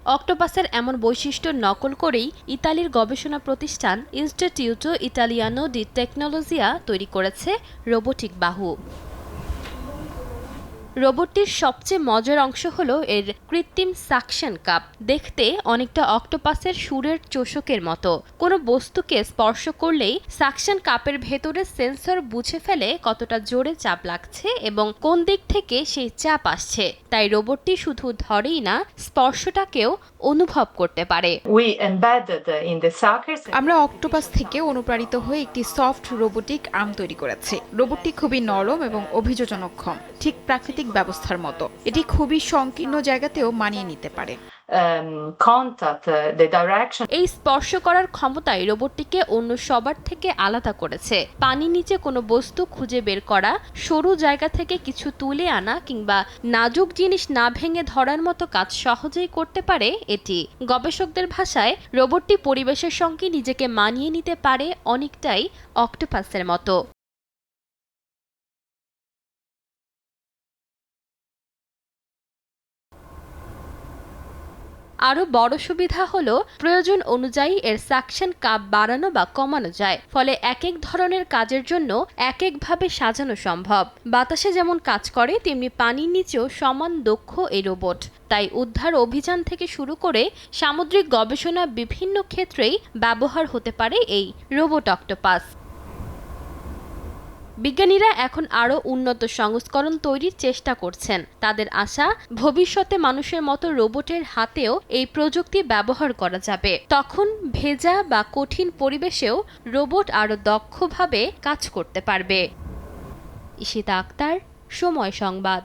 অক্টোপাসের এমন বৈশিষ্ট্য নকল করেই ইতালির গবেষণা প্রতিষ্ঠান ইনস্টিটিউটো ইটালিয়ানো ডি টেকনোলজিয়া তৈরি করেছে রোবোটিক বাহু। রোবটটির সবচেয়ে মজার অংশ হলো এর কৃত্রিম সাকশন কাপ। দেখতে অনেকটা অক্টোপাসের সুরের চোষকের মতো। কোনো বস্তুকে স্পর্শ করলেই সাকশন কাপের ভেতরে সেন্সর বুঝে ফেলে কতটা জোরে চাপ লাগছে এবং কোন দিক থেকে সেই চাপ আসছে। তাই রোবটটি শুধু ধরেই না, স্পর্শটাকেও অনুভব করতে পারে। আমরা অক্টোপাস থেকে অনুপ্রাণিত হয়ে একটি সফট রোবোটিক আর্ম তৈরি করেছি। রোবটটি খুবই নরম এবং অভিযোজনক্ষম, ঠিক প্রাকৃতিক ব্যবস্থার মতো। এটি খুবই সংকীর্ণ জায়গাতেও মানিয়ে নিতে পারে। এই স্পর্শ করার ক্ষমতাই রোবটটিকে অন্য সবার থেকে আলাদা করেছে। পানির নিচে কোনো বস্তু খুঁজে বের করা, সরু জায়গা থেকে কিছু তুলে আনা কিংবা নাজুক জিনিস না ভেঙে ধরার মতো কাজ সহজেই করতে পারে এটি। গবেষকদের ভাষায় রোবটটি পরিবেশের সঙ্গে নিজেকে মানিয়ে নিতে পারে অনেকটাই অক্টোপাসের মতো। আরও বড় সুবিধা হলো প্রয়োজন অনুযায়ী এর সাকশন কাপ বাড়ানো বা কমানো যায়। ফলে এক এক ধরনের কাজের জন্য এক একভাবে সাজানো সম্ভব। বাতাসে যেমন কাজ করে তেমনি পানির নিচেও সমান দক্ষ এই রোবট। তাই উদ্ধার অভিযান থেকে শুরু করে সামুদ্রিক গবেষণা বিভিন্ন ক্ষেত্রেই ব্যবহার হতে পারে এই রোবট অক্টোপাস। বিজ্ঞানীরা এখন আরও উন্নত সংস্করণ তৈরির চেষ্টা করছেন। তাদের আশা, ভবিষ্যতে মানুষের মতো রোবটের হাতেও এই প্রযুক্তি ব্যবহার করা যাবে। তখন ভেজা বা কঠিন পরিবেশেও রোবট আরও দক্ষভাবে কাজ করতে পারবে। ঈশিতা আক্তার, সময় সংবাদ।